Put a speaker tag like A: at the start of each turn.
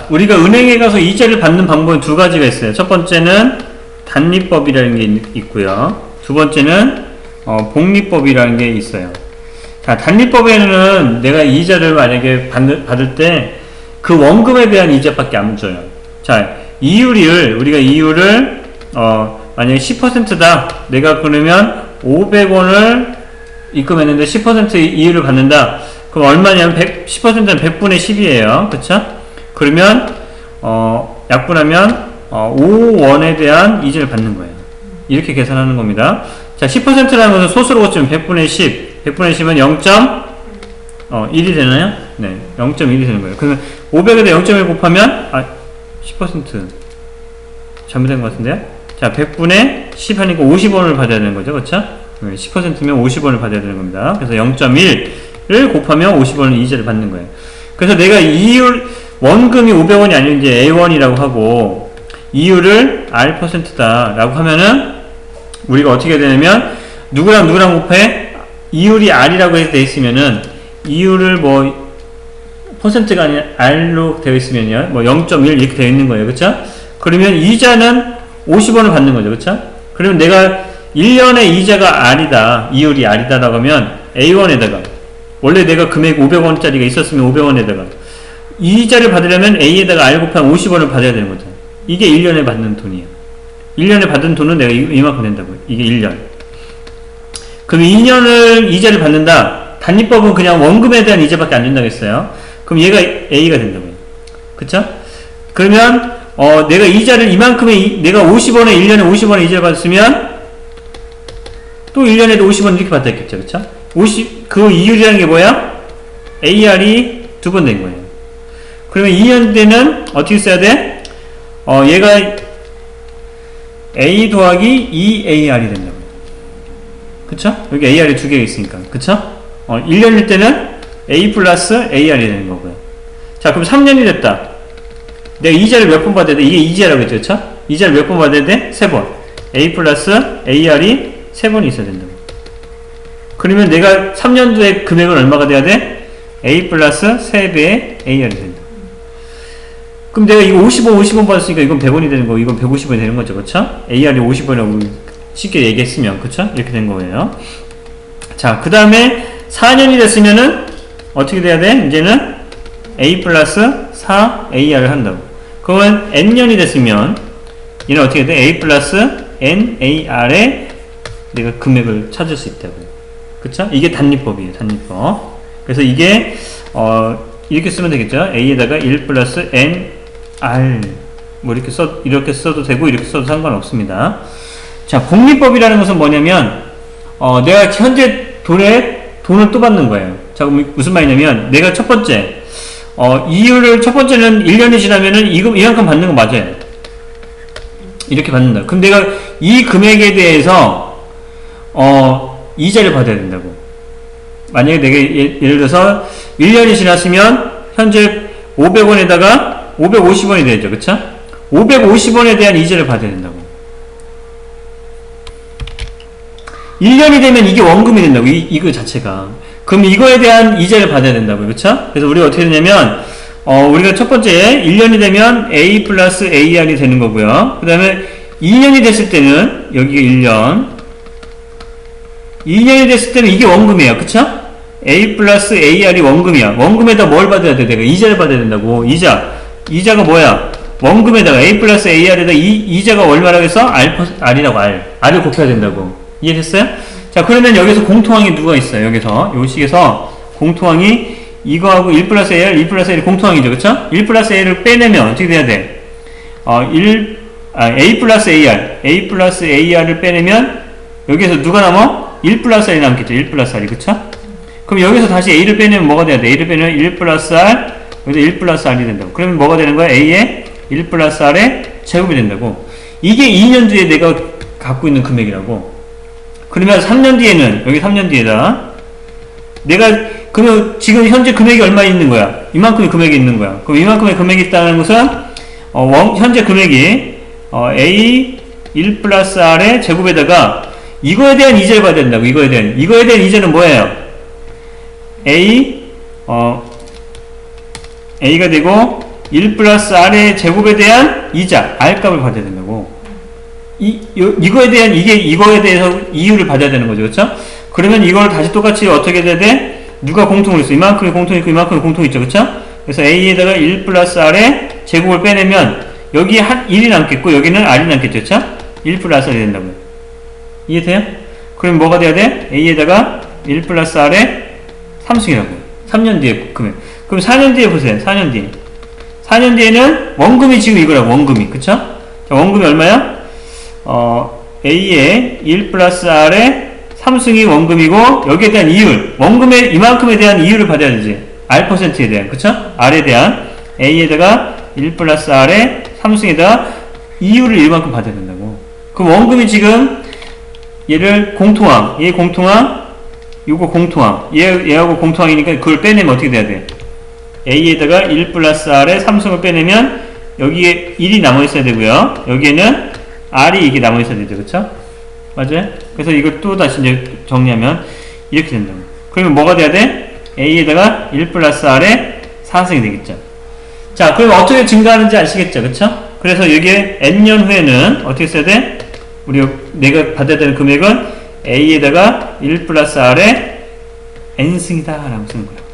A: 우리가 은행에 가서 이자를 받는 방법은 두 가지가 있어요. 첫 번째는 단리법이라는 게 있고요. 두 번째는 복리법이라는 게 있어요. 자, 단리법에는 내가 이자를 만약에 받을 때 그 원금에 대한 이자밖에 안 줘요. 자, 우리가 이율을 만약에 10%다. 내가 그러면 500원을 입금했는데 10% 이율을 받는다. 그럼 얼마냐면 10%는 100분의 10이에요. 그쵸? 그러면 약분하면 5원에 대한 이자를 받는 거예요. 이렇게 계산하는 겁니다. 자, 10%라는 것은 소수로 고치면 100분의 10. 100분의 10은 0.1이 되나요? 네, 0.1이 되는 거예요. 그러면 500에다 0.1 곱하면 10% 잘못된 것 같은데요? 자, 100분의 10 하니까 50원을 받아야 되는 거죠. 그쵸? 10%면 50원을 받아야 되는 겁니다. 그래서 0.1을 곱하면 50원을 이자를 받는 거예요. 그래서 내가 이율, 원금이 500원이 아니면 이제 A1이라고 하고, 이율을 R%다 라고 하면은, 우리가 어떻게 되냐면, 누구랑 곱해? 이율이 R이라고 해서 되어 있으면은, 이율을 퍼센트가 아니라 R로 되어 있으면요. 0.1 이렇게 되어 있는 거예요. 그쵸? 그러면 이자는 50원을 받는 거죠. 그쵸? 그러면 내가 1년의 이자가 R이다. 이율이 R이다. 라고 하면 A1에다가 원래 내가 금액 500원짜리가 있었으면 500원에다가 이자를 받으려면 A에다가 R 곱하면 50원을 받아야 되는 거죠. 이게 1년에 받는 돈이에요. 1년에 받은 돈은 내가 이만큼 낸다고요. 이게 1년. 그럼 2년을 이자를 받는다. 단리법은 그냥 원금에 대한 이자밖에 안 준다고 했어요. 그럼 얘가 A가 된다고요. 그쵸? 그러면 내가 이자를 이만큼의 내가 50원에 1년에 50원에 이자를 받았으면 또 1년에도 50원 이렇게 받았겠죠. 그쵸? 그 이율이라는 게 뭐야? AR이 두 번 된 거예요. 그러면 2년 때는 어떻게 써야 돼? 얘가 A 더하기 2AR이 된다고요. 그쵸? 여기 AR이 두 개가 있으니까. 그쵸? 1년일 때는 A 플러스 AR이 되는 거고요. 자, 그럼 3년이 됐다. 내가 이자를 몇 번 받아야 돼? 이게 이자라고 했죠, 그쵸? 이자를 몇 번 받아야 돼? 3번. A 플러스 AR이 3번이 있어야 된다고. 그러면 내가 3년도에 금액은 얼마가 돼야 돼? A 플러스 3배의 AR이 된다. 그럼 내가 이거 50원 받았으니까 이건 100원이 되는 거고, 이건 150원이 되는 거죠, 그쵸? AR이 50원이라고 쉽게 얘기했으면, 그쵸? 이렇게 된 거예요. 자, 그 다음에 4년이 됐으면은 어떻게 돼야 돼? 이제는 A 플러스 4AR을 한다고. 그러면 N년이 됐으면 얘는 어떻게 돼? A 플러스 NAR에 내가 금액을 찾을 수 있다고. 그쵸? 이게 단리법이에요. 단리법. 그래서 이게 이렇게 쓰면 되겠죠? A에다가 1 플러스 NR 이렇게 써도 되고 이렇게 써도 상관없습니다. 자, 복리법이라는 것은 뭐냐면 내가 현재 돈을 또 받는 거예요. 자, 그럼 무슨 말이냐면 내가 첫 번째 이율을 첫 번째는 1년이 지나면은 이만큼 받는 거 맞아요. 이렇게 받는다. 그럼 내가 이 금액에 대해서 이자를 받아야 된다고. 만약에 내가 예를 들어서 1년이 지났으면 현재 500원에다가 550원이 되죠. 그쵸? 550원에 대한 이자를 받아야 된다고. 1년이 되면 이게 원금이 된다고. 이거 자체가. 그럼 이거에 대한 이자를 받아야 된다고. 그쵸? 그래서 우리가 어떻게 되냐면 우리가 첫 번째 1년이 되면 A 플러스 AR이 되는 거고요. 그 다음에 2년이 됐을 때는 여기가 2년이 됐을 때는 이게 원금이에요. 그쵸? A 플러스 AR이 원금이야. 원금에다 뭘 받아야 돼? 내가 이자를 받아야 된다고. 이자가 뭐야? 원금에다가 A 플러스 AR에다 이자가 얼마라고 해서 R이라고 R을 곱해야 된다고. 이해됐어요? 자, 그러면 여기서 공통항이 누가 있어요? 여기서 요 식에서 공통항이 이거하고 1 플러스 AR, 2 플러스 AR이 공통항이죠. 그쵸? 1 플러스 AR을 빼내면 어떻게 돼야 돼? A 플러스 AR을 빼내면 여기에서 누가 남아? 1 플러스 R이 남겠죠. 1 플러스 R이. 그쵸? 그럼 여기서 다시 A를 빼내면 뭐가 돼야 돼? A를 빼내면 1 플러스 R, 여기서 1 플러스 R이 된다고. 그러면 뭐가 되는 거야? A의 1 플러스 R의 제곱이 된다고. 이게 2년 뒤에 내가 갖고 있는 금액이라고. 그러면 3년 뒤에는, 여기 3년 뒤에다, 그러면 지금 현재 금액이 얼마 있는 거야? 이만큼의 금액이 있는 거야. 그럼 이만큼의 금액이 있다는 것은, 현재 금액이, A 1 플러스 R의 제곱에다가, 이거에 대한 이자를 받아야 된다고. 이거에 대한 이자는 뭐예요? A가 되고, 1 플러스 R의 제곱에 대한 이자, R값을 받아야 된다고. 이거에 대한, 이거에 대해서 이유를 받아야 되는 거죠. 그쵸? 그러면 이걸 다시 똑같이 어떻게 돼야 돼? 누가 공통을 있어? 이만큼이 공통이 있고, 이만큼이 공통이 있죠. 그쵸? 그래서 A에다가 1 플러스 R의 제곱을 빼내면, 여기 1이 남겠고, 여기는 R이 남겠죠. 그쵸? 1 플러스 R이 된다고요. 이해돼요? 그럼 뭐가 돼야 돼? A에다가 1 플러스 R의 3승이라고요. 3년 뒤에, 그럼 4년 뒤에 보세요. 4년 뒤에. 4년 뒤에는 원금이 지금 이거라고, 원금이. 그쵸? 자, 원금이 얼마야? A의 1 플러스 R의 3승이 원금이고, 여기에 대한 이율, 원금의 이만큼에 대한 이율을 받아야 되지. R%에 대한, 그쵸? R에 대한 A에다가 1 플러스 R의 3승에다가 이율을 이만큼 받아야 된다고. 그럼 원금이 지금 얘를 공통항, 얘 공통항, 요거 공통항, 얘하고 공통항이니까 그걸 빼내면 어떻게 돼야 돼? A에다가 1 플러스 R의 3승을 빼내면 여기에 1이 남아있어야 되고요. 여기에는 R이 이게 남아있어야 되죠. 그쵸? 맞아요? 그래서 이걸 또 다시 이제 정리하면 이렇게 된다고. 그러면 뭐가 돼야 돼? A에다가 1 플러스 R의 4승이 되겠죠. 자, 그럼 어떻게 증가하는지 아시겠죠? 그쵸? 그래서 여기에 N년 후에는 어떻게 써야 돼? 내가 받아야 되는 금액은 A에다가 1 플러스 R의 N승이다 라고 쓰는 거야.